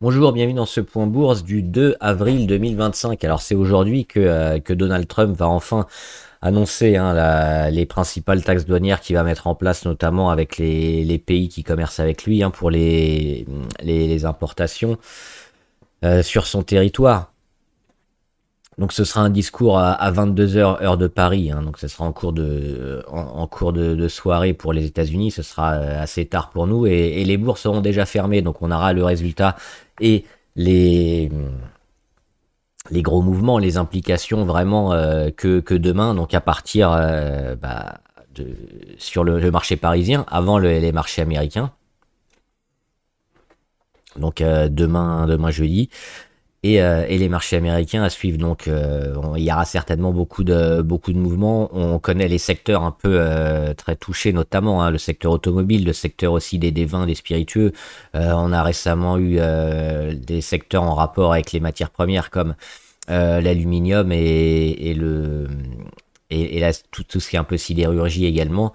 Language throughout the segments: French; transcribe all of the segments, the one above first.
Bonjour, bienvenue dans ce point bourse du 2 avril 2025. Alors c'est aujourd'hui que Donald Trump va enfin annoncer les principales taxes douanières qu'il va mettre en place, notamment avec les pays qui commercent avec lui pour les importations sur son territoire. Donc ce sera un discours à 22 heures heure de Paris, donc ce sera en cours de soirée pour les États-Unis, ce sera assez tard pour nous et les bourses seront déjà fermées, donc on aura le résultat et les, les gros mouvements, les implications vraiment que demain, donc à partir de, sur le marché parisien, avant les marchés américains, donc demain jeudi. Et les marchés américains à suivre. Donc, il y aura certainement beaucoup de mouvements. On connaît les secteurs un peu très touchés, notamment le secteur automobile, le secteur aussi des vins, des spiritueux. On a récemment eu des secteurs en rapport avec les matières premières comme l'aluminium tout ce qui est un peu sidérurgie également,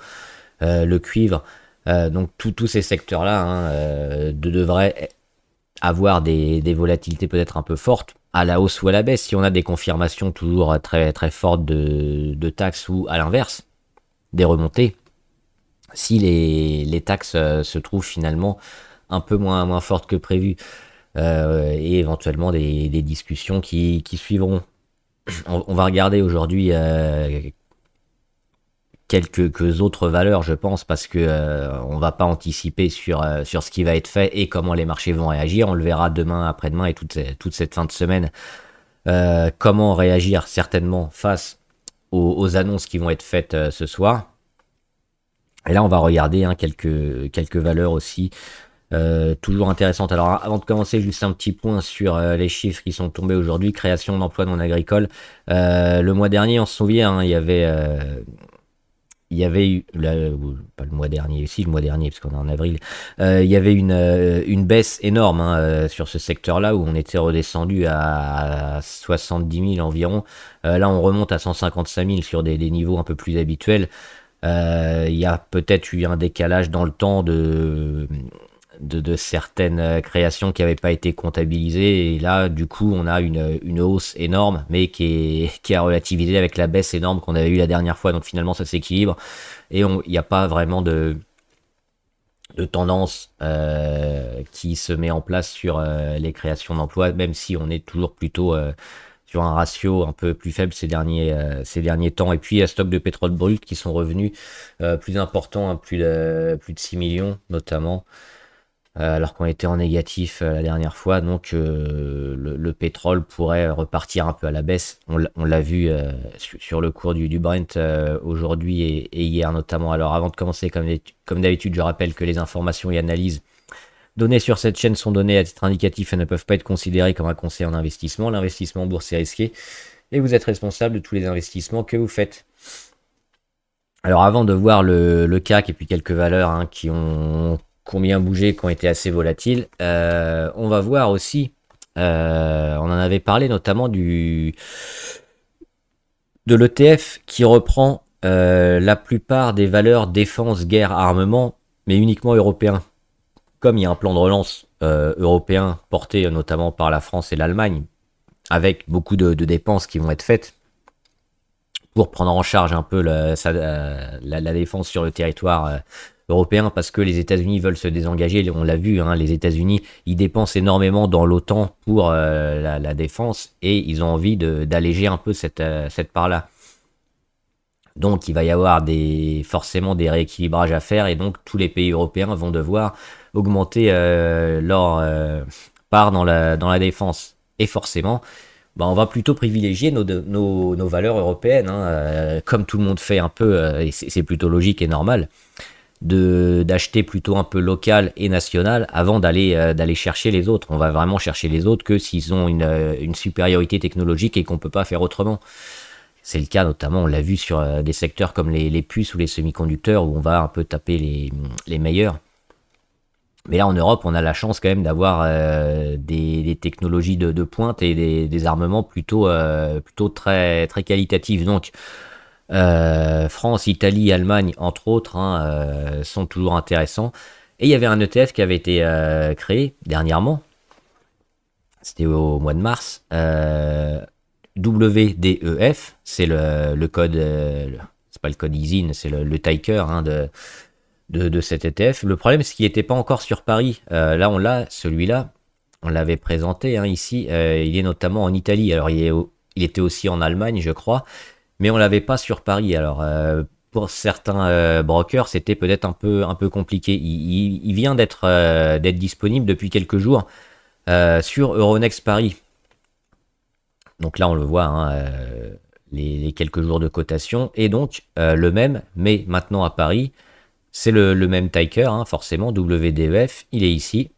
le cuivre. Donc, tous ces secteurs-là devraient avoir des volatilités peut-être un peu fortes, à la hausse ou à la baisse, si on a des confirmations toujours très, très fortes de taxes ou à l'inverse, des remontées, si les taxes se trouvent finalement un peu moins fortes que prévu, et éventuellement des discussions qui suivront. On va regarder aujourd'hui quelques autres valeurs, je pense, parce que on va pas anticiper sur ce qui va être fait et comment les marchés vont réagir. On le verra demain, après-demain et toute cette fin de semaine. Comment réagir certainement face aux annonces qui vont être faites ce soir. Et là, on va regarder quelques valeurs aussi. Toujours intéressantes. Alors, avant de commencer, juste un petit point sur les chiffres qui sont tombés aujourd'hui. Création d'emplois non agricoles. Le mois dernier, on se souvient, il y avait eu, pas le mois dernier, si le mois dernier, parce qu'on est en avril, il y avait une baisse énorme sur ce secteur-là, où on était redescendu à 70 000 environ. Là, on remonte à 155 000 sur des niveaux un peu plus habituels. Il y a peut-être eu un décalage dans le temps de certaines créations qui n'avaient pas été comptabilisées. Et là, du coup, on a une hausse énorme, mais qui a relativisé avec la baisse énorme qu'on avait eue la dernière fois. Donc finalement, ça s'équilibre. Et il n'y a pas vraiment de tendance qui se met en place sur les créations d'emplois, même si on est toujours plutôt sur un ratio un peu plus faible ces derniers temps. Et puis, il y a stock de pétrole brut qui sont revenus plus importants, plus de 6 millions notamment, alors qu'on était en négatif la dernière fois. Donc le pétrole pourrait repartir un peu à la baisse. On l'a vu sur le cours du Brent aujourd'hui et hier notamment. Alors avant de commencer, comme d'habitude, je rappelle que les informations et analyses données sur cette chaîne sont données à titre indicatif et ne peuvent pas être considérées comme un conseil en investissement. L'investissement en bourse est risqué et vous êtes responsable de tous les investissements que vous faites. Alors avant de voir le CAC et puis quelques valeurs qui ont bien bougé, qui ont été assez volatiles, on va voir aussi, on en avait parlé notamment de l'ETF qui reprend la plupart des valeurs défense, guerre, armement, mais uniquement européens. Comme il y a un plan de relance européen porté notamment par la France et l'Allemagne, avec beaucoup de dépenses qui vont être faites pour prendre en charge un peu la défense sur le territoire européen, parce que les États-Unis veulent se désengager. On l'a vu, les États-Unis, ils dépensent énormément dans l'OTAN pour la défense, et ils ont envie d'alléger un peu cette part-là. Donc il va y avoir forcément des rééquilibrages à faire, et donc tous les pays européens vont devoir augmenter leur part dans la défense. Et forcément, on va plutôt privilégier nos valeurs européennes, comme tout le monde fait un peu, et c'est plutôt logique et normal, d'acheter plutôt un peu local et national avant d'aller chercher les autres. On va vraiment chercher les autres que s'ils ont une supériorité technologique et qu'on peut pas faire autrement. C'est le cas notamment, on l'a vu sur des secteurs comme les puces ou les semi-conducteurs, où on va un peu taper les meilleurs. Mais là en Europe, on a la chance quand même d'avoir des technologies de pointe et des armements plutôt très, très qualitatifs. Donc France, Italie, Allemagne, entre autres, sont toujours intéressants. Et il y avait un ETF qui avait été créé dernièrement, C'était au mois de mars. WDEF, c'est le code, c'est pas le code ISIN, c'est le ticker hein, de cet ETF. Le problème, c'est qu'il n'était pas encore sur Paris. Là, on l'a, celui-là, on l'avait présenté hein, ici. Il est notamment en Italie. Alors, il était aussi en Allemagne, je crois, mais on l'avait pas sur Paris. Alors, pour certains brokers, c'était peut-être un peu compliqué. Il vient d'être disponible depuis quelques jours sur Euronext Paris. Donc là, on le voit, hein, les quelques jours de cotation. Et donc, le même, mais maintenant à Paris, c'est le même ticker, hein, forcément, WDEF, il est ici.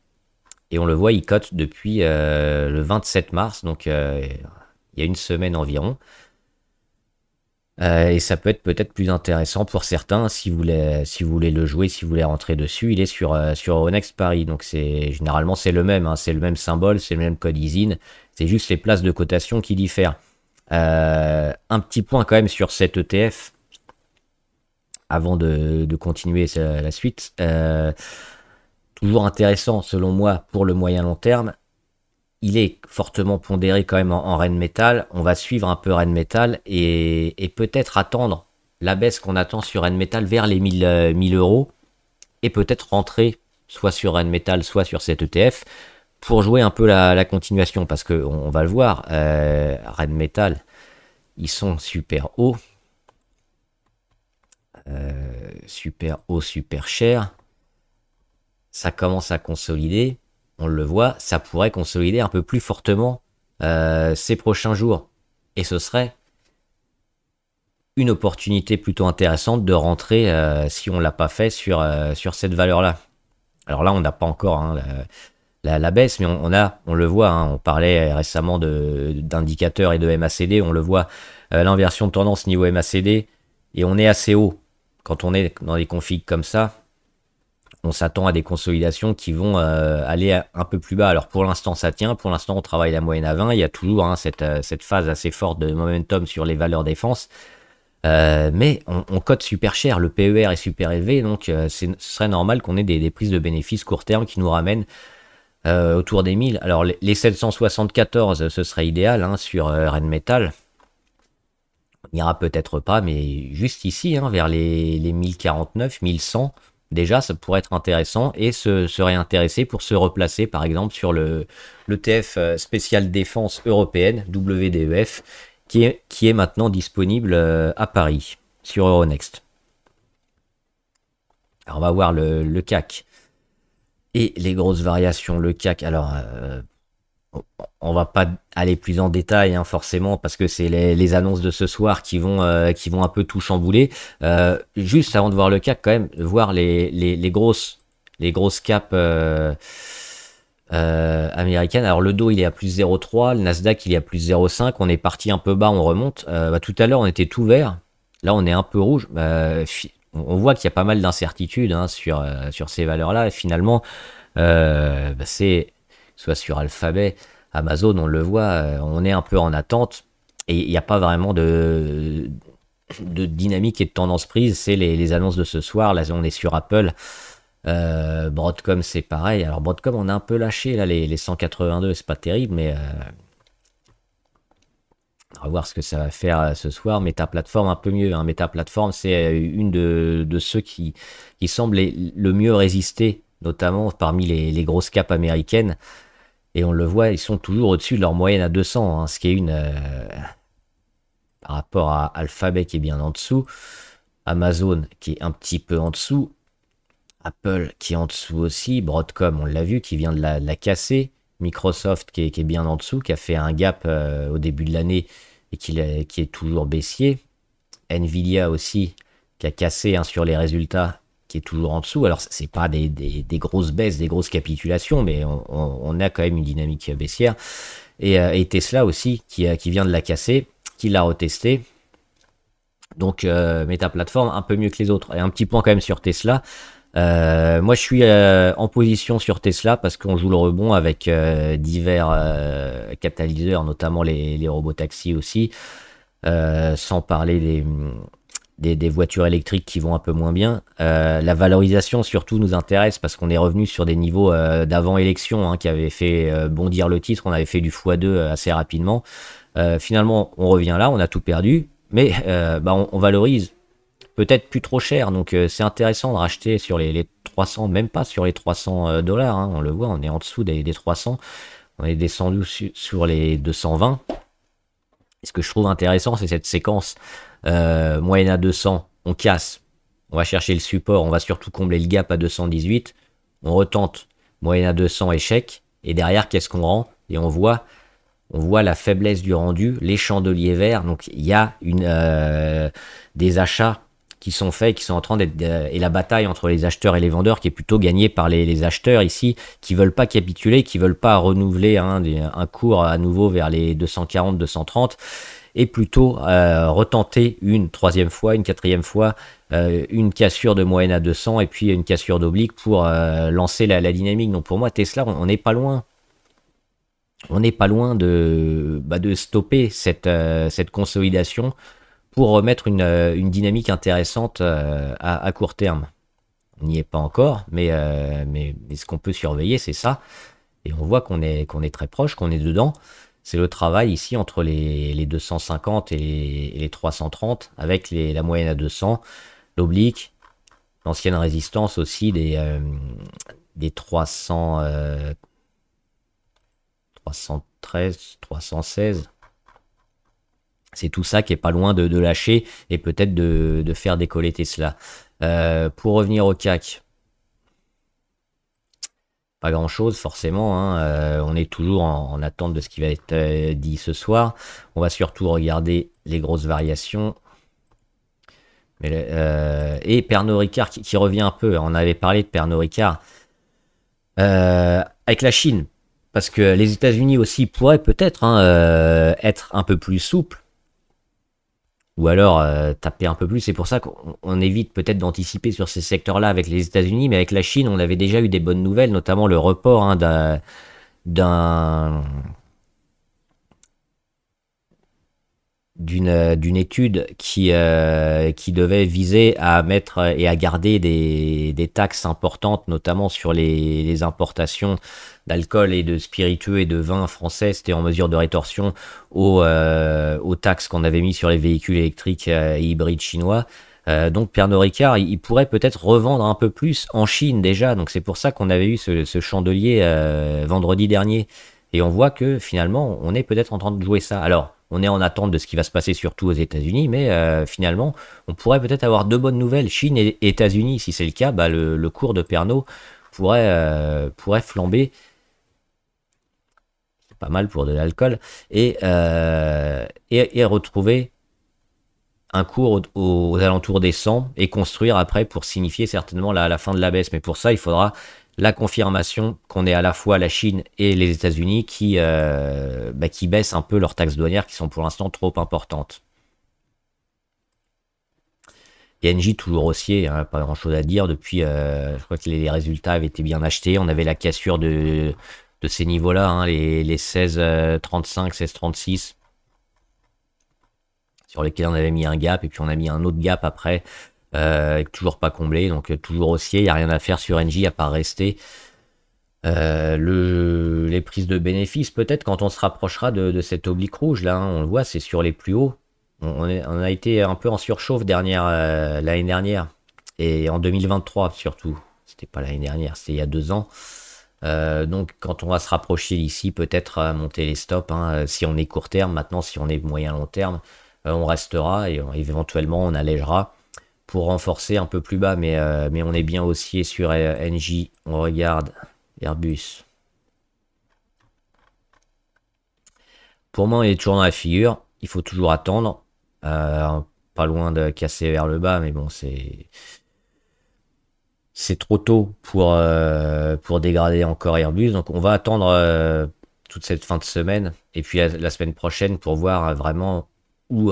Et on le voit, il cote depuis le 27 mars, donc il y a une semaine environ. Et ça peut être peut-être plus intéressant pour certains si vous voulez le jouer, si vous voulez rentrer dessus. Il est sur Euronext Paris, donc généralement c'est le même, hein, c'est le même symbole, c'est le même code ISIN, c'est juste les places de cotation qui diffèrent. Un petit point quand même sur cet ETF avant de continuer la suite. Toujours intéressant selon moi pour le moyen long terme. Il est fortement pondéré quand même en Rheinmetall. On va suivre un peu Rheinmetall et peut-être attendre la baisse qu'on attend sur Rheinmetall vers les 1000 euros et peut-être rentrer soit sur Rheinmetall, soit sur cet ETF pour jouer un peu la continuation parce qu'on va le voir, Rheinmetall, ils sont super hauts, super cher. Ça commence à consolider. On le voit, ça pourrait consolider un peu plus fortement ces prochains jours. Et ce serait une opportunité plutôt intéressante de rentrer si on ne l'a pas fait sur cette valeur-là. Alors là, on n'a pas encore hein, la baisse, mais on le voit, hein, on parlait récemment d'indicateurs et de MACD, on le voit, l'inversion de tendance niveau MACD, et on est assez haut. Quand on est dans des configs comme ça, on s'attend à des consolidations qui vont aller un peu plus bas. Alors pour l'instant ça tient, pour l'instant on travaille la moyenne à 20, il y a toujours hein, cette phase assez forte de momentum sur les valeurs défense, mais on cote super cher, le PER est super élevé, donc ce serait normal qu'on ait des prises de bénéfices court terme qui nous ramènent autour des 1000. Alors les 774 ce serait idéal hein, sur Rheinmetall. On n'ira peut-être pas, mais juste ici, hein, vers les 1049, 1100, déjà, ça pourrait être intéressant et se réintéresser pour se replacer, par exemple, sur l'ETF spécial défense européenne, WDEF, qui est maintenant disponible à Paris, sur Euronext. Alors, on va voir le CAC et les grosses variations. Le CAC, alors, on va pas aller plus en détail hein, forcément parce que c'est les annonces de ce soir qui vont un peu tout chambouler. Juste avant de voir le CAC quand même, voir les grosses caps américaines. Alors le Dow il est à plus 0,3, le Nasdaq il est à plus 0,5, on est parti un peu bas, on remonte. Tout à l'heure on était tout vert, là on est un peu rouge. On voit qu'il y a pas mal d'incertitudes hein, sur ces valeurs là et finalement c'est soit sur Alphabet, Amazon, on le voit, on est un peu en attente et il n'y a pas vraiment de dynamique et de tendance prise. C'est les annonces de ce soir. Là, on est sur Apple. Broadcom, c'est pareil. Alors, Broadcom, on a un peu lâché là, les 182, c'est pas terrible, mais on va voir ce que ça va faire ce soir. Meta Platform, un peu mieux. Hein. Meta Platform, c'est une de ceux qui semblent le mieux résister, notamment parmi les grosses caps américaines. Et on le voit, ils sont toujours au-dessus de leur moyenne à 200, hein, ce qui est par rapport à Alphabet qui est bien en dessous, Amazon qui est un petit peu en dessous, Apple qui est en dessous aussi, Broadcom, on l'a vu, qui vient de la casser, Microsoft qui est bien en dessous, qui a fait un gap au début de l'année et qui est toujours baissier, Nvidia aussi qui a cassé hein, sur les résultats, qui est toujours en dessous. Alors, c'est pas des grosses baisses, des grosses capitulations, mais on a quand même une dynamique baissière. Et Tesla aussi, qui vient de la casser, qui l'a retesté. Donc, Meta Platform, un peu mieux que les autres. Et un petit point quand même sur Tesla. Moi, je suis en position sur Tesla parce qu'on joue le rebond avec divers catalyseurs, notamment les robotaxis aussi. Sans parler des voitures électriques qui vont un peu moins bien. La valorisation surtout nous intéresse parce qu'on est revenu sur des niveaux d'avant élection qui avaient fait bondir le titre. On avait fait du x2 assez rapidement. Finalement, on revient là, on a tout perdu, mais on valorise peut-être plus trop cher. Donc c'est intéressant de racheter sur les 300, même pas sur les 300 dollars. On le voit, on est en dessous des 300. On est descendu sur les 220. Et ce que je trouve intéressant, c'est cette séquence moyenne à 200. On casse, on va chercher le support, on va surtout combler le gap à 218. On retente moyenne à 200, échec. Et derrière, qu'est-ce qu'on rend? Et on voit la faiblesse du rendu, les chandeliers verts. Donc il y a des achats qui sont faits, qui sont en train d'être et la bataille entre les acheteurs et les vendeurs qui est plutôt gagnée par les acheteurs ici, qui veulent pas capituler, qui veulent pas renouveler un cours à nouveau vers les 240, 230, et plutôt retenter une troisième fois, une quatrième fois, une cassure de moyenne à 200 et puis une cassure d'oblique pour lancer la dynamique. Donc pour moi, Tesla, on n'est pas loin. On n'est pas loin de stopper cette consolidation pour remettre une dynamique intéressante à court terme. On n'y est pas encore, mais ce qu'on peut surveiller, c'est ça. Et on voit qu'on est très proche, qu'on est dedans. C'est le travail ici entre les 250 et les 330, avec la moyenne à 200, l'oblique, l'ancienne résistance aussi des 300, 313, 316. C'est tout ça qui est pas loin de lâcher et peut-être de faire décoller Tesla. Pour revenir au CAC, pas grand chose forcément. On est toujours en attente de ce qui va être dit ce soir. On va surtout regarder les grosses variations. Et Pernod Ricard qui revient un peu. On avait parlé de Pernod Ricard avec la Chine. Parce que les États-Unis aussi pourraient peut-être être un peu plus souples. Ou alors taper un peu plus. C'est pour ça qu'on évite peut-être d'anticiper sur ces secteurs-là avec les États-Unis, mais avec la Chine, on avait déjà eu des bonnes nouvelles, notamment le report d'une étude qui devait viser à mettre et à garder des taxes importantes, notamment sur les importations d'alcool et de spiritueux et de vin français. C'était en mesure de rétorsion aux taxes qu'on avait mis sur les véhicules électriques et hybrides chinois. Donc Pernod Ricard, il pourrait peut-être revendre un peu plus en Chine déjà. Donc c'est pour ça qu'on avait eu ce chandelier vendredi dernier. Et on voit que finalement, on est peut-être en train de jouer ça. Alors, on est en attente de ce qui va se passer surtout aux États-Unis, mais finalement, on pourrait peut-être avoir deux bonnes nouvelles, Chine et États-Unis. Si c'est le cas, le cours de Pernod pourrait flamber. C'est pas mal pour de l'alcool. Et retrouver un cours aux alentours des 100 et construire après pour signifier certainement la fin de la baisse. Mais pour ça, il faudra la confirmation qu'on est à la fois la Chine et les États-Unis qui baissent un peu leurs taxes douanières qui sont pour l'instant trop importantes. Et Engie toujours haussier, pas grand chose à dire depuis. Je crois que les résultats avaient été bien achetés. On avait la cassure de ces niveaux-là, les 16,35, 16,36 sur lesquels on avait mis un gap et puis on a mis un autre gap après. Toujours pas comblé, donc toujours haussier, il n'y a rien à faire sur Engie à part rester. Les prises de bénéfices, peut-être quand on se rapprochera de cette oblique rouge, là, on le voit, c'est sur les plus hauts. On a été un peu en surchauffe l'année dernière, et en 2023 surtout. C'était pas l'année dernière, c'était il y a 2 ans. Donc quand on va se rapprocher d'ici, peut-être monter les stops, si on est court terme. Maintenant, si on est moyen long terme, on restera et éventuellement on allègera pour renforcer un peu plus bas, mais on est bien haussier sur Engie. On regarde Airbus. Pour moi, il est toujours dans la figure. Il faut toujours attendre. Pas loin de casser vers le bas, mais bon, c'est trop tôt pour dégrader encore Airbus. Donc on va attendre toute cette fin de semaine et puis la semaine prochaine pour voir vraiment où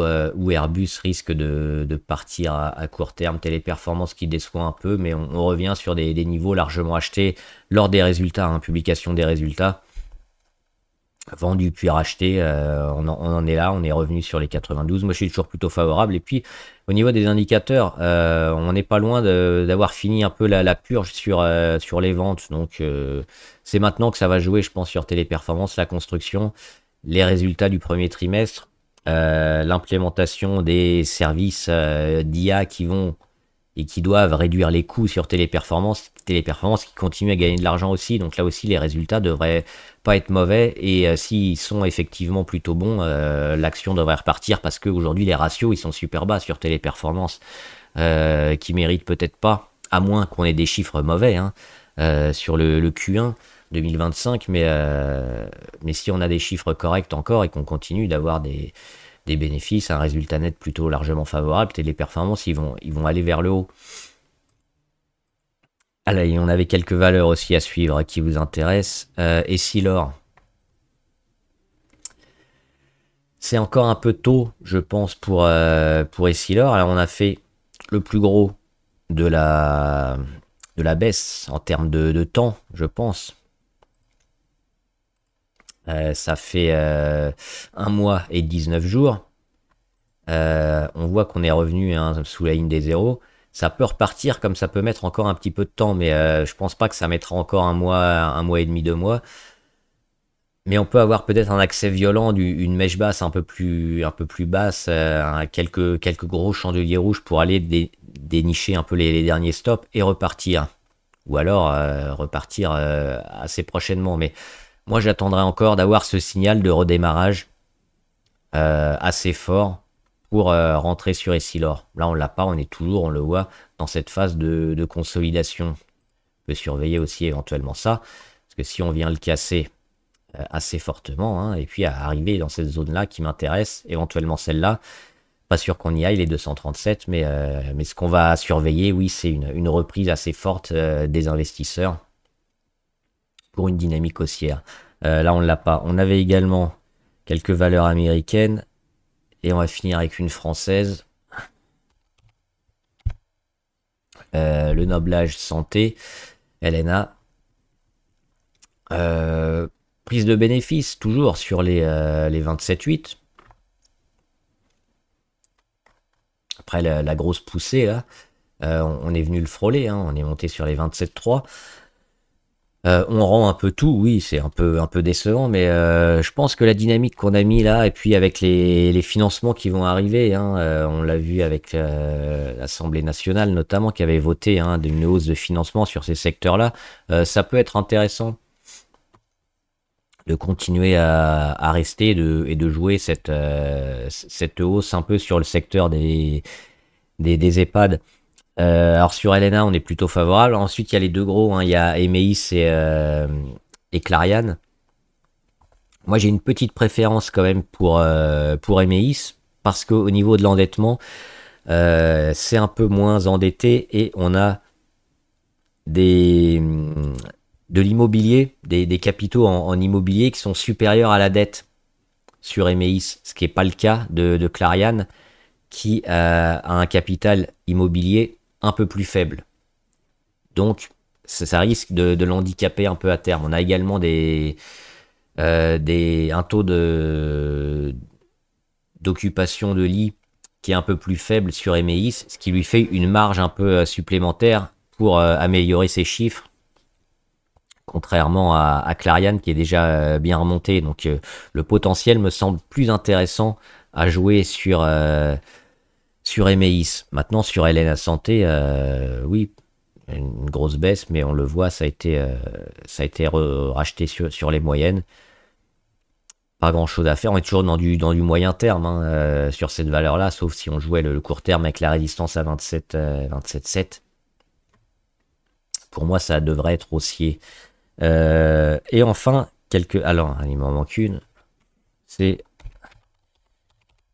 Airbus risque de partir à court terme. Téléperformance qui déçoit un peu, mais on revient sur des niveaux largement achetés lors des résultats, publication des résultats. vendu puis racheté. On en est là, on est revenu sur les 92. Moi, je suis toujours plutôt favorable. Et puis, au niveau des indicateurs, on n'est pas loin d'avoir fini un peu la purge sur les ventes. Donc, c'est maintenant que ça va jouer, je pense, sur Téléperformance, la construction, les résultats du premier trimestre, l'implémentation des services d'IA qui vont et qui doivent réduire les coûts sur Téléperformance qui continue à gagner de l'argent aussi. Donc là aussi, les résultats devraient pas être mauvais. Et s'ils sont effectivement plutôt bons, l'action devrait repartir parce qu'aujourd'hui, les ratios, ils sont super bas sur Téléperformance, qui méritent peut-être pas, à moins qu'on ait des chiffres mauvais hein, sur le Q1 2025. Mais si on a des chiffres corrects encore et qu'on continue d'avoir des bénéfices, un résultat net plutôt largement favorable, et les performances, ils vont aller vers le haut. Allez, on avait quelques valeurs aussi à suivre qui vous intéressent. Essilor. C'est encore un peu tôt, je pense, pour Essilor. Alors, on a fait le plus gros de la baisse en termes de temps, je pense. Ça fait 1 mois et 19 jours. On voit qu'on est revenu hein, sous la ligne des zéros. Ça peut repartir comme ça peut mettre encore un petit peu de temps, mais je pense pas que ça mettra encore un mois et demi, 2 mois. Mais on peut avoir peut-être un accès violent d'une mèche basse un peu plus basse, quelques gros chandeliers rouges pour aller dénicher un peu les derniers stops et repartir. Ou alors repartir assez prochainement. Mais moi, j'attendrai encore d'avoir ce signal de redémarrage assez fort pour rentrer sur Essilor. Là, on l'a pas, on est toujours, on le voit, dans cette phase de consolidation. On peut surveiller aussi éventuellement ça, parce que si on vient le casser assez fortement, hein, et puis à arriver dans cette zone-là qui m'intéresse, éventuellement celle-là, pas sûr qu'on y aille, les 237, mais ce qu'on va surveiller, oui, c'est une reprise assez forte des investisseurs pour une dynamique haussière. Là, on ne l'a pas. On avait également quelques valeurs américaines. Et on va finir avec une française. Le Noblage Santé. LNA. Prise de bénéfice, toujours sur les 27,8. Après la grosse poussée, là, on est venu le frôler. Hein, on est monté sur les 27,3. On rend un peu tout, oui, c'est un peu décevant, mais je pense que la dynamique qu'on a mis là, et puis avec les financements qui vont arriver, hein, on l'a vu avec l'Assemblée nationale notamment, qui avait voté hein, une hausse de financement sur ces secteurs-là, ça peut être intéressant de continuer à rester et de jouer cette hausse un peu sur le secteur des EHPAD. Alors sur Elena, on est plutôt favorable. Ensuite, il y a les deux gros, hein, il y a Emeis et Clariane. Moi, j'ai une petite préférence quand même pour Emeis, parce qu'au niveau de l'endettement, c'est un peu moins endetté et on a de l'immobilier, des capitaux en immobilier qui sont supérieurs à la dette sur Emeis, ce qui n'est pas le cas de Clariane, qui a un capital immobilier un peu plus faible. Donc, ça risque de l'handicaper un peu à terme. On a également un taux d'occupation de lit qui est un peu plus faible sur Emeis, ce qui lui fait une marge un peu supplémentaire pour améliorer ses chiffres, contrairement à Clariane qui est déjà bien remonté. Donc, le potentiel me semble plus intéressant à jouer sur Emeis. Maintenant, sur LNA Santé, oui, une grosse baisse, mais on le voit, ça a été racheté sur les moyennes. Pas grand chose à faire. On est toujours dans du moyen terme hein, sur cette valeur-là, sauf si on jouait le court terme avec la résistance à 27,7. Pour moi, ça devrait être haussier. Et enfin, alors, il m'en manque une. C'est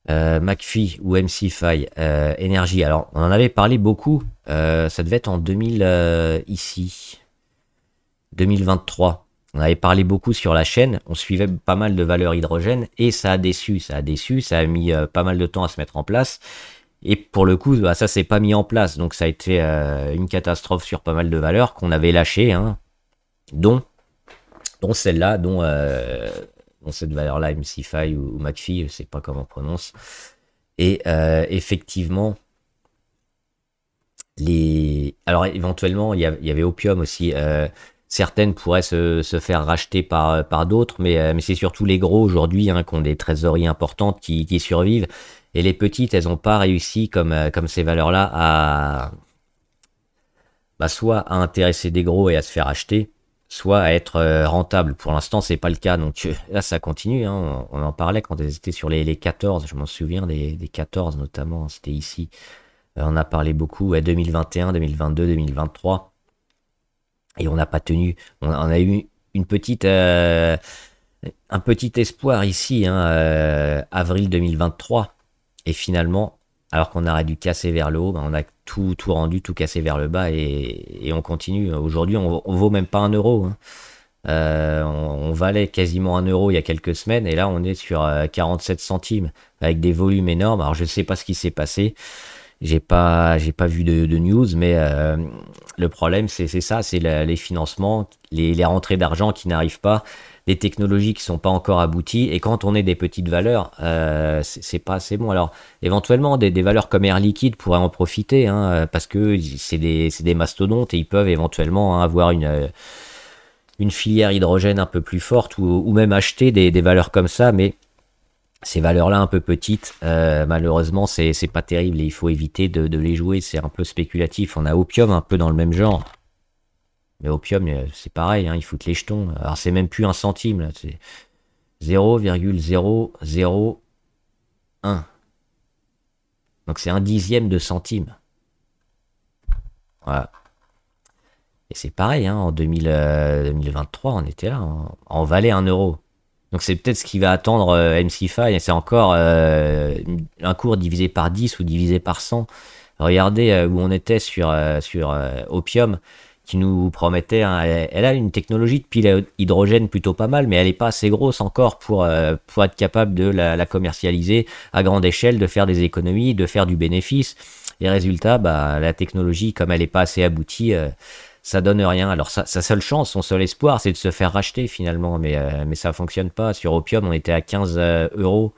McPhee ou MCFI Energy. Alors, on en avait parlé beaucoup. Ça devait être en 2023. On avait parlé beaucoup sur la chaîne. On suivait pas mal de valeurs hydrogène et ça a déçu. Ça a mis pas mal de temps à se mettre en place. Et pour le coup, ça s'est pas mis en place. Donc, ça a été une catastrophe sur pas mal de valeurs qu'on avait lâchées, hein, dont celle-là, dont bon, cette valeur-là, MCFI ou McPhee, je sais pas comment on prononce. Et effectivement, alors éventuellement, il y avait Opium aussi. Certaines pourraient se faire racheter par d'autres, mais c'est surtout les gros aujourd'hui hein, qui ont des trésoreries importantes qui survivent. Et les petites, elles n'ont pas réussi, comme ces valeurs-là, soit à intéresser des gros et à se faire acheter, soit à être rentable. Pour l'instant, c'est pas le cas. Donc là, ça continue. Hein. On en parlait quand elles étaient sur les 14. Je m'en souviens des 14 notamment. C'était ici. On en a parlé beaucoup. Ouais, 2021, 2022, 2023. Et on n'a pas tenu. On a eu une petite, un petit espoir ici, hein, avril 2023. Et finalement, alors qu'on aurait dû casser vers le haut, on a tout rendu, tout cassé vers le bas et on continue. Aujourd'hui, on vaut même pas 1 euro. Hein. On valait quasiment 1 euro il y a quelques semaines et là on est sur 47 centimes avec des volumes énormes. Alors je sais pas ce qui s'est passé. J'ai pas vu de news, mais le problème c'est ça, c'est les financements, les rentrées d'argent qui n'arrivent pas, les technologies qui sont pas encore abouties, et quand on est des petites valeurs, c'est pas assez bon. Alors éventuellement des valeurs comme Air Liquide pourraient en profiter, hein, parce que c'est des mastodontes et ils peuvent éventuellement hein, avoir une filière hydrogène un peu plus forte ou même acheter des valeurs comme ça, mais ces valeurs-là un peu petites, malheureusement, c'est pas terrible et il faut éviter de les jouer. C'est un peu spéculatif. On a Opium un peu dans le même genre. Mais Opium, c'est pareil, hein, ils foutent les jetons. Alors c'est même plus un centime, là. C'est 0,001. Donc c'est un dixième de centime. Voilà. Et c'est pareil, hein, en 2023, on était là. On valait 1 euro. Donc c'est peut-être ce qui va attendre MCFI, et c'est encore un cours divisé par 10 ou divisé par 100. Regardez où on était sur Opium, qui nous promettait, hein, elle a une technologie de pile à hydrogène plutôt pas mal, mais elle n'est pas assez grosse encore pour être capable de la commercialiser à grande échelle, de faire des économies, de faire du bénéfice. Et résultat, la technologie, comme elle n'est pas assez aboutie, ça donne rien. Alors sa seule chance, son seul espoir, c'est de se faire racheter finalement, mais ça fonctionne pas. Sur Opium, on était à 15 euros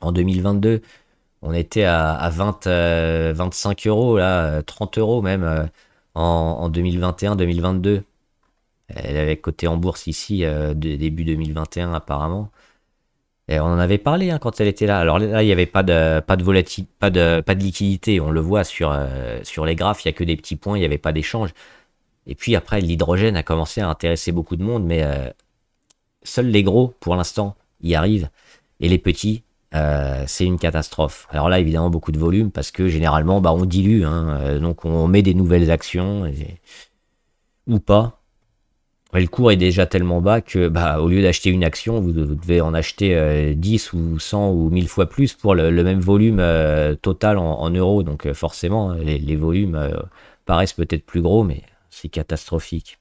en 2022. On était à 20, 25 euros, là, 30 euros même en 2021-2022. Elle avait coté en bourse ici début 2021 apparemment. Et on en avait parlé hein, quand elle était là. Alors là, il n'y avait pas de volatilité, pas de liquidité. On le voit sur les graphes, il n'y a que des petits points, il n'y avait pas d'échange. Et puis après, l'hydrogène a commencé à intéresser beaucoup de monde, mais seuls les gros, pour l'instant, y arrivent. Et les petits, c'est une catastrophe. Alors là, évidemment, beaucoup de volume, parce que généralement, on dilue. Hein, donc on met des nouvelles actions, ou pas. Le cours est déjà tellement bas que, au lieu d'acheter une action, vous devez en acheter 10 ou 100 ou 1000 fois plus pour le même volume total en euros. Donc forcément, les volumes paraissent peut-être plus gros, mais c'est catastrophique.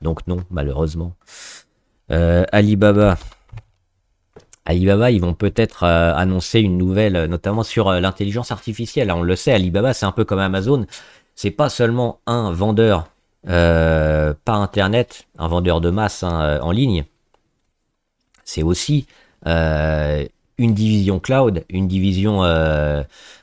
Donc non, malheureusement. Alibaba, ils vont peut-être annoncer une nouvelle, notamment sur l'intelligence artificielle. On le sait, Alibaba, c'est un peu comme Amazon. C'est pas seulement un vendeur par internet, un vendeur de masse hein, en ligne, c'est aussi une division cloud, une division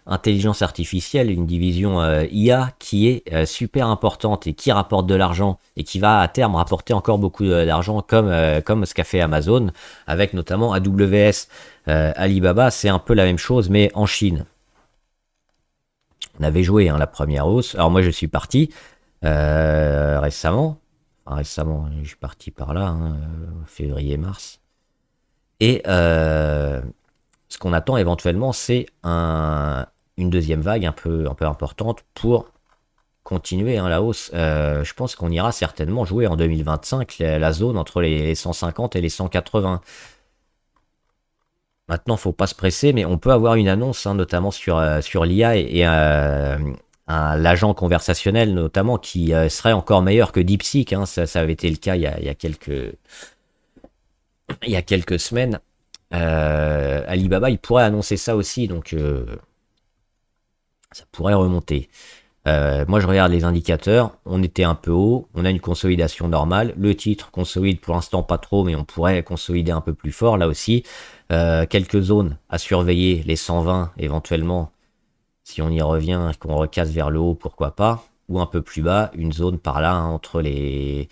intelligence artificielle, une division IA qui est super importante et qui rapporte de l'argent et qui va à terme rapporter encore beaucoup d'argent comme ce qu'a fait Amazon avec notamment AWS. Alibaba, c'est un peu la même chose mais en Chine. On avait joué hein, la première hausse. Alors moi je suis parti récemment, je suis parti par là, hein, février-mars. Et ce qu'on attend éventuellement, c'est une deuxième vague un peu importante pour continuer hein, la hausse. Je pense qu'on ira certainement jouer en 2025 la zone entre les 150 et les 180. Maintenant, faut pas se presser, mais on peut avoir une annonce, hein, notamment sur l'IA et l'agent conversationnel notamment qui serait encore meilleur que DeepSeek. Hein, ça avait été le cas il y a quelques semaines. Alibaba, il pourrait annoncer ça aussi, donc ça pourrait remonter. Moi, je regarde les indicateurs. On était un peu haut. On a une consolidation normale. Le titre consolide pour l'instant pas trop, mais on pourrait consolider un peu plus fort là aussi. Quelques zones à surveiller, les 120 éventuellement. Si on y revient et qu'on recasse vers le haut, pourquoi pas. Ou un peu plus bas, une zone par là, hein, entre les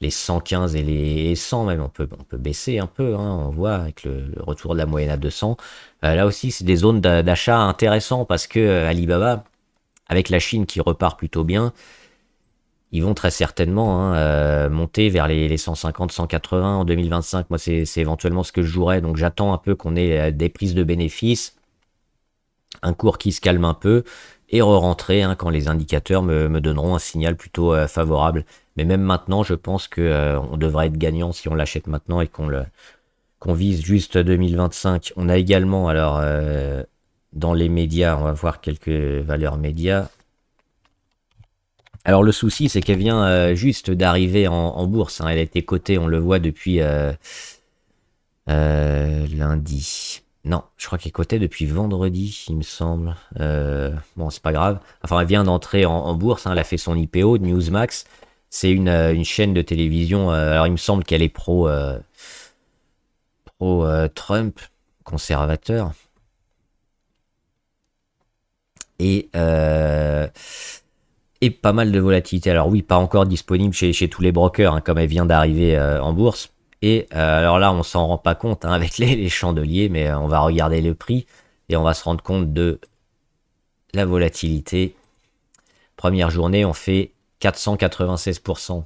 115 et les 100 même. On peut baisser un peu, hein, on voit avec le retour de la moyenne à 200. Là aussi, c'est des zones d'achat intéressants parce que Alibaba, avec la Chine qui repart plutôt bien, ils vont très certainement, hein, monter vers les 150, 180 en 2025. Moi, c'est éventuellement ce que je jouerais. Donc j'attends un peu qu'on ait des prises de bénéfices, un cours qui se calme un peu, et re-rentrer, hein, quand les indicateurs me donneront un signal plutôt favorable. Mais même maintenant, je pense que on devrait être gagnant si on l'achète maintenant et qu'on vise juste 2025. On a également, alors, dans les médias, on va voir quelques valeurs médias. Alors le souci, c'est qu'elle vient juste d'arriver en bourse, hein. Elle a été cotée, on le voit depuis lundi. Non, je crois qu'elle est cotée depuis vendredi, il me semble. Bon, c'est pas grave. Enfin, elle vient d'entrer en bourse, hein. Elle a fait son IPO, Newsmax. C'est une chaîne de télévision. Alors, il me semble qu'elle est pro Trump, conservateur. Et pas mal de volatilité. Alors oui, pas encore disponible chez tous les brokers, hein, comme elle vient d'arriver en bourse. Et alors là, on s'en rend pas compte, hein, avec les chandeliers, mais on va regarder le prix et on va se rendre compte de la volatilité. Première journée, on fait 496%.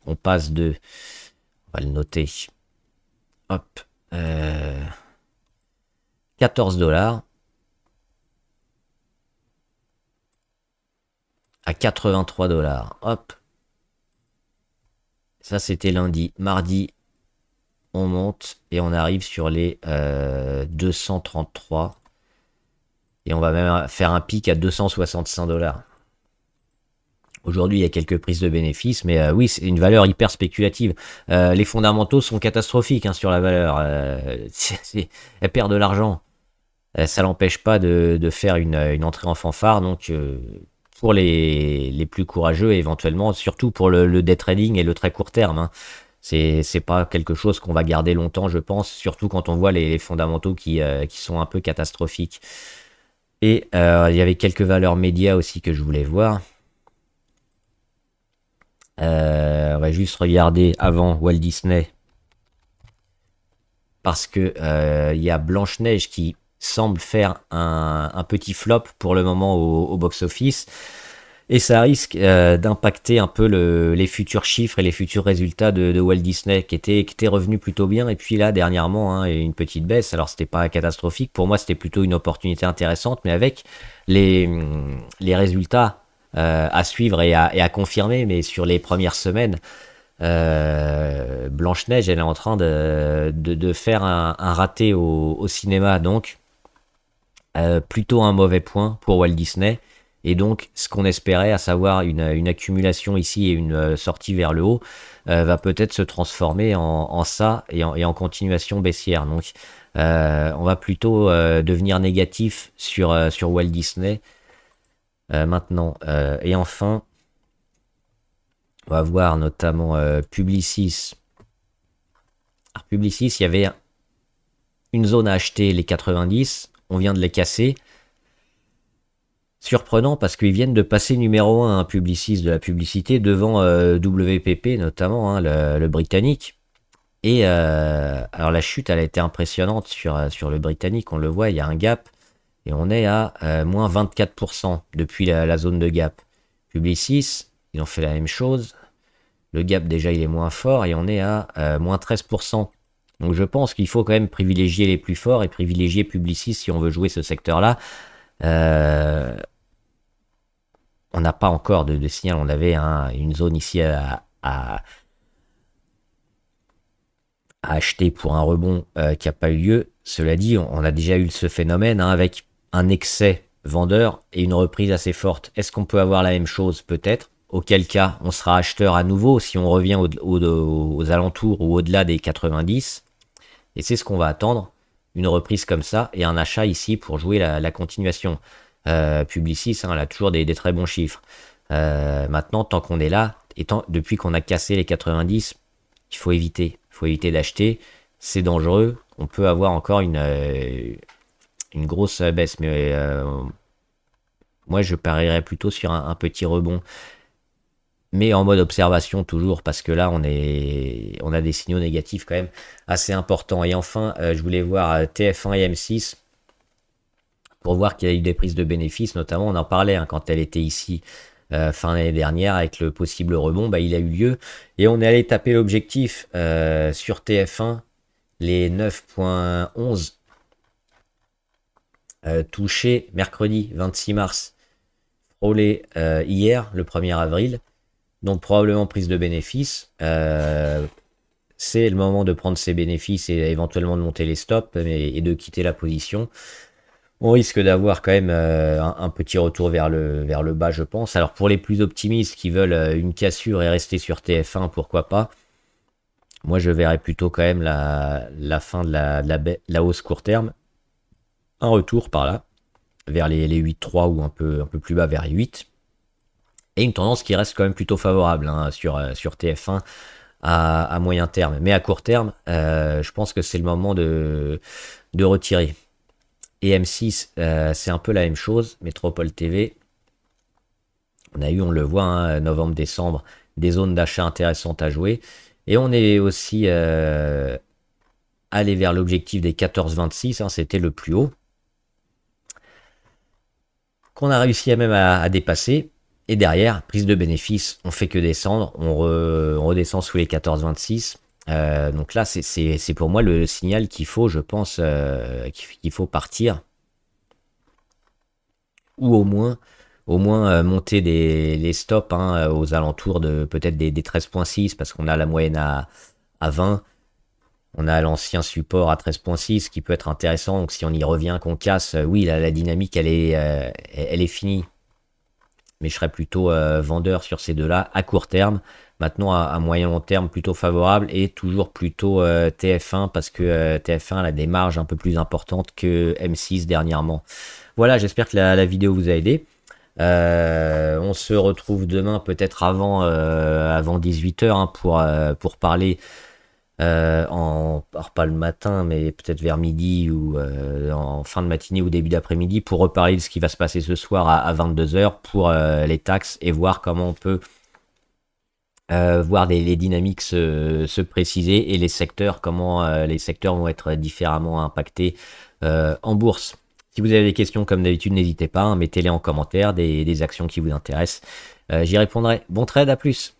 On passe de, on va le noter, hop, 14 $ à 83 $. Hop. Ça, c'était lundi. Mardi, on monte et on arrive sur les 233. Et on va même faire un pic à 265 $. Aujourd'hui, il y a quelques prises de bénéfices, mais oui, c'est une valeur hyper spéculative. Les fondamentaux sont catastrophiques, hein, sur la valeur. Elle perd de l'argent. Ça l'empêche pas de faire une entrée en fanfare. Donc, pour les plus courageux, éventuellement, surtout pour le day trading et le très court terme, hein. C'est pas quelque chose qu'on va garder longtemps, je pense, surtout quand on voit les fondamentaux qui sont un peu catastrophiques. Et il y avait quelques valeurs médias aussi que je voulais voir. On va juste regarder avant Walt Disney, parce que il y a Blanche-Neige qui semble faire un petit flop pour le moment au box-office. Et ça risque d'impacter un peu les futurs chiffres et les futurs résultats de Walt Disney, qui était revenu plutôt bien. Et puis là, dernièrement, hein, il y a eu une petite baisse. Alors, c'était pas catastrophique. Pour moi, c'était plutôt une opportunité intéressante. Mais avec les résultats à suivre et à confirmer, mais sur les premières semaines, Blanche-Neige, elle est en train de faire un raté au cinéma. Donc, plutôt un mauvais point pour Walt Disney. Et donc, ce qu'on espérait, à savoir une accumulation ici et une sortie vers le haut, va peut-être se transformer en ça et en continuation baissière. Donc, on va plutôt devenir négatif sur Walt Disney maintenant. Et enfin, on va voir notamment Publicis. Alors, Publicis, il y avait une zone à acheter, les 90. On vient de les casser. Surprenant parce qu'ils viennent de passer numéro 1, un Publicis de la publicité, devant WPP notamment, hein, le britannique. Et alors la chute, elle a été impressionnante sur le britannique, on le voit, il y a un gap. Et on est à moins 24% depuis la zone de gap. Publicis, ils ont fait la même chose. Le gap déjà il est moins fort et on est à moins 13%. Donc je pense qu'il faut quand même privilégier les plus forts et privilégier Publicis si on veut jouer ce secteur-là. On n'a pas encore de signal. On avait une zone ici à acheter pour un rebond qui n'a pas eu lieu. Cela dit, on a déjà eu ce phénomène, hein, avec un excès vendeur et une reprise assez forte. Est-ce qu'on peut avoir la même chose? Peut-être. Auquel cas, on sera acheteur à nouveau si on revient aux alentours ou au-delà des 90. Et c'est ce qu'on va attendre. Une reprise comme ça et un achat ici pour jouer la continuation. Publicis, hein, elle a toujours des très bons chiffres. Maintenant, tant qu'on est là, et depuis qu'on a cassé les 90, il faut éviter. Il faut éviter d'acheter. C'est dangereux. On peut avoir encore une grosse baisse. Mais moi, je parierais plutôt sur un petit rebond. Mais en mode observation toujours, parce que là, on a des signaux négatifs quand même assez importants. Et enfin, je voulais voir TF1 et M6 pour voir qu'il y a eu des prises de bénéfices. Notamment, on en parlait hein, quand elle était ici fin d'année dernière avec le possible rebond. Bah, il a eu lieu. Et on est allé taper l'objectif sur TF1, les 9,11 touchés mercredi 26 mars, frôlé hier, le 1er avril. Donc probablement prise de bénéfices. C'est le moment de prendre ses bénéfices et éventuellement de monter les stops et de quitter la position. On risque d'avoir quand même un petit retour vers le bas, je pense. Alors pour les plus optimistes qui veulent une cassure et rester sur TF1, pourquoi pas. Moi je verrais plutôt quand même la fin de la hausse court terme. Un retour par là, vers les 8,3 ou un peu plus bas vers les 8. Et une tendance qui reste quand même plutôt favorable hein, sur TF1 à moyen terme. Mais à court terme, je pense que c'est le moment de retirer. Et M6, c'est un peu la même chose. Métropole TV, on le voit, hein, novembre-décembre, des zones d'achat intéressantes à jouer. Et on est aussi allé vers l'objectif des 14,26, hein, c'était le plus haut. Qu'on a réussi même à dépasser. Et derrière, prise de bénéfice, on fait que descendre, on redescend sous les 14,26. Donc là, c'est pour moi le signal qu'il faut, je pense, qu'il faut partir. Ou au moins monter les stops hein, aux alentours de peut-être des 13,6 parce qu'on a la moyenne à 20. On a l'ancien support à 13,6 qui peut être intéressant. Donc si on y revient, qu'on casse, oui, la dynamique, elle est finie. Mais je serais plutôt vendeur sur ces deux-là à court terme. Maintenant, à moyen long terme, plutôt favorable et toujours plutôt TF1 parce que TF1 a des marges un peu plus importantes que M6 dernièrement. Voilà, j'espère que la vidéo vous a aidé. On se retrouve demain peut-être avant 18h hein, pour parler alors pas le matin mais peut-être vers midi ou en fin de matinée ou début d'après-midi pour reparler de ce qui va se passer ce soir à 22h pour les taxes et voir comment on peut voir les dynamiques se préciser et les secteurs, comment les secteurs vont être différemment impactés en bourse. Si vous avez des questions comme d'habitude, n'hésitez pas, hein, mettez-les en commentaire, des actions qui vous intéressent. J'y répondrai. Bon trade, à plus.